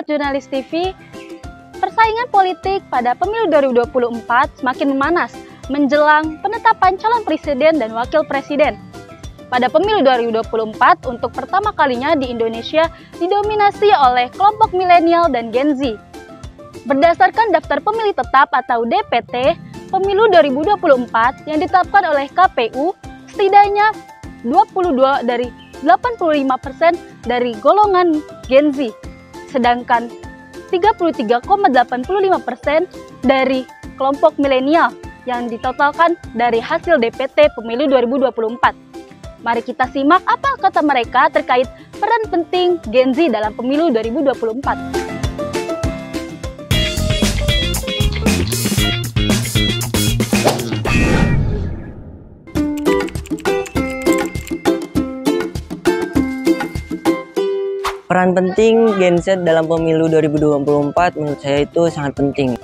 Sobat Jurnalis TV, persaingan politik pada pemilu 2024 semakin memanas menjelang penetapan calon presiden dan wakil presiden. Pada pemilu 2024 untuk pertama kalinya di Indonesia didominasi oleh kelompok milenial dan Gen Z. Berdasarkan daftar pemilih tetap atau DPT, pemilu 2024 yang ditetapkan oleh KPU setidaknya 22 dari 85% dari golongan Gen Z, sedangkan 33,85% dari kelompok milenial yang ditotalkan dari hasil DPT pemilu 2024. Mari kita simak apa kata mereka terkait peran penting Gen Z dalam pemilu 2024. Peran penting Gen Z dalam pemilu 2024 menurut saya itu sangat penting.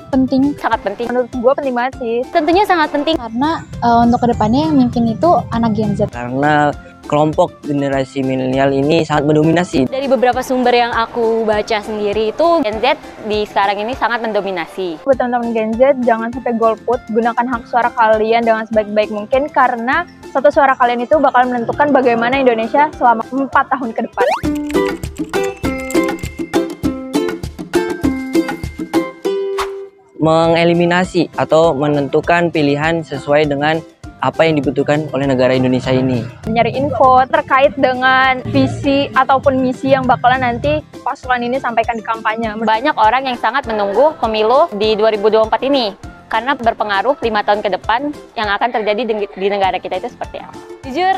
Sangat penting. Menurut gue penting banget sih. Tentunya sangat penting karena untuk kedepannya yang mimpin itu anak Gen Z. Karena kelompok generasi milenial ini sangat mendominasi. Dari beberapa sumber yang aku baca sendiri itu Gen Z di sekarang ini sangat mendominasi. Buat teman-teman Gen Z, jangan sampai golput, gunakan hak suara kalian dengan sebaik-baik mungkin karena satu suara kalian itu bakal menentukan bagaimana Indonesia selama 4 tahun ke depan. Mengeliminasi atau menentukan pilihan sesuai dengan apa yang dibutuhkan oleh negara Indonesia ini. Mencari info terkait dengan visi ataupun misi yang bakalan nanti paslon ini sampaikan di kampanye. Banyak orang yang sangat menunggu pemilu di 2024 ini karena berpengaruh 5 tahun ke depan yang akan terjadi di negara kita itu seperti apa. Jujur,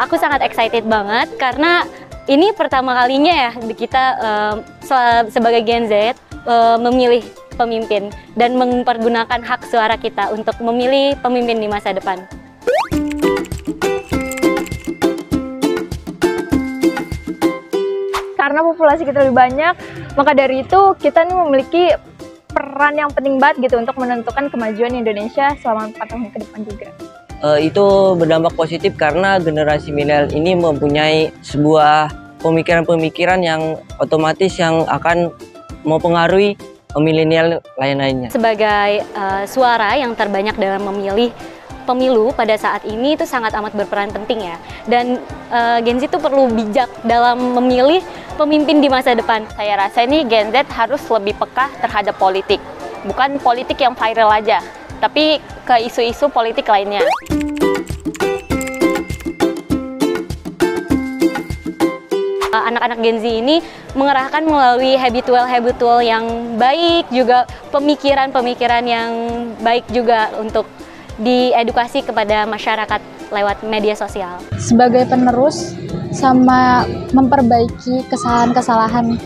aku sangat excited banget karena ini pertama kalinya ya kita sebagai Gen Z memilih pemimpin dan mempergunakan hak suara kita untuk memilih pemimpin di masa depan. Karena populasi kita lebih banyak, maka dari itu kita nih memiliki peran yang penting banget gitu untuk menentukan kemajuan Indonesia selama 4 tahun ke depan juga. Itu berdampak positif karena generasi milenial ini mempunyai sebuah pemikiran-pemikiran yang otomatis yang akan mempengaruhi milenial lain-lainnya. Sebagai suara yang terbanyak dalam memilih pemilu pada saat ini itu sangat amat berperan penting ya. Dan Gen Z itu perlu bijak dalam memilih pemimpin di masa depan. Saya rasa ini Gen Z harus lebih peka terhadap politik. Bukan politik yang viral aja, tapi ke isu-isu politik lainnya. Anak-anak Gen Z ini mengerahkan melalui habitual yang baik, juga pemikiran-pemikiran yang baik juga untuk diedukasi kepada masyarakat lewat media sosial. Sebagai penerus sama memperbaiki kesalahan-kesalahan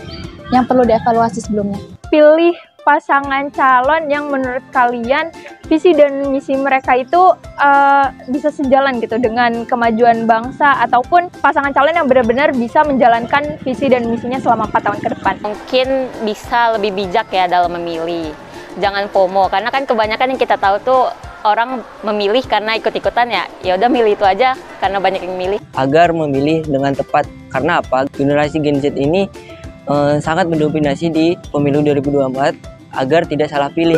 yang perlu dievaluasi sebelumnya. Pilih pasangan calon yang menurut kalian visi dan misi mereka itu bisa sejalan gitu dengan kemajuan bangsa, ataupun pasangan calon yang benar-benar bisa menjalankan visi dan misinya selama 4 tahun ke depan. Mungkin bisa lebih bijak ya dalam memilih. Jangan FOMO, karena kan kebanyakan yang kita tahu tuh orang memilih karena ikut-ikutan ya udah milih itu aja karena banyak yang milih. Agar memilih dengan tepat, karena apa? Generasi Gen Z ini sangat mendominasi di pemilu 2024 agar tidak salah pilih.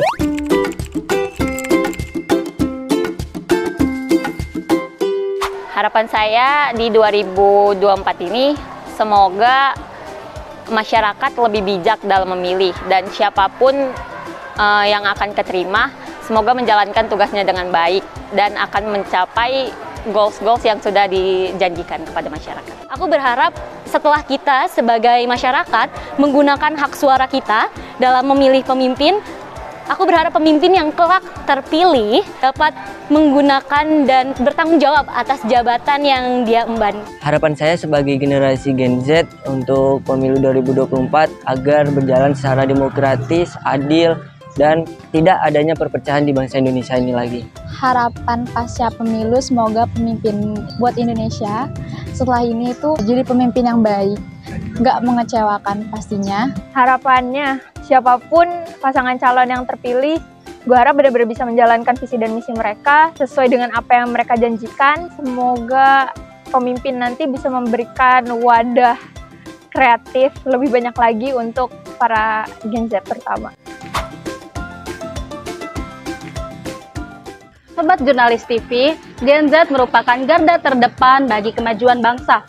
Harapan saya di 2024 ini semoga masyarakat lebih bijak dalam memilih dan siapapun yang akan keterima semoga menjalankan tugasnya dengan baik dan akan mencapai goals-goals yang sudah dijanjikan kepada masyarakat. Aku berharap setelah kita sebagai masyarakat menggunakan hak suara kita dalam memilih pemimpin, aku berharap pemimpin yang kelak terpilih dapat menggunakan dan bertanggung jawab atas jabatan yang dia emban. Harapan saya sebagai generasi Gen Z untuk pemilu 2024 agar berjalan secara demokratis, adil, dan tidak adanya perpecahan di bangsa Indonesia ini lagi. Harapan pasca pemilu semoga pemimpin buat Indonesia setelah ini itu jadi pemimpin yang baik, nggak mengecewakan pastinya. Harapannya siapapun pasangan calon yang terpilih, gue harap benar-benar bisa menjalankan visi dan misi mereka sesuai dengan apa yang mereka janjikan. Semoga pemimpin nanti bisa memberikan wadah kreatif, lebih banyak lagi untuk para Gen Z terutama. Sobat Jurnalis TV, Gen Z merupakan garda terdepan bagi kemajuan bangsa.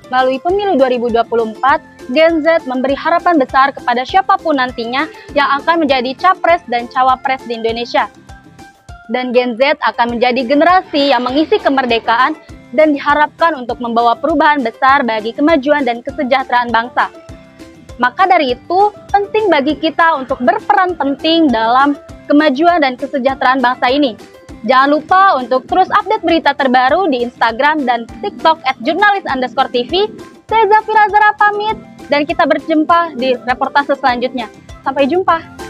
Melalui pemilu 2024, Gen Z memberi harapan besar kepada siapapun nantinya yang akan menjadi capres dan cawapres di Indonesia. Dan Gen Z akan menjadi generasi yang mengisi kemerdekaan dan diharapkan untuk membawa perubahan besar bagi kemajuan dan kesejahteraan bangsa. Maka dari itu, penting bagi kita untuk berperan penting dalam kemajuan dan kesejahteraan bangsa ini. Jangan lupa untuk terus update berita terbaru di Instagram dan TikTok @jurnalis_TV. Saya Zafira Zara pamit, dan kita berjumpa di reportase selanjutnya. Sampai jumpa!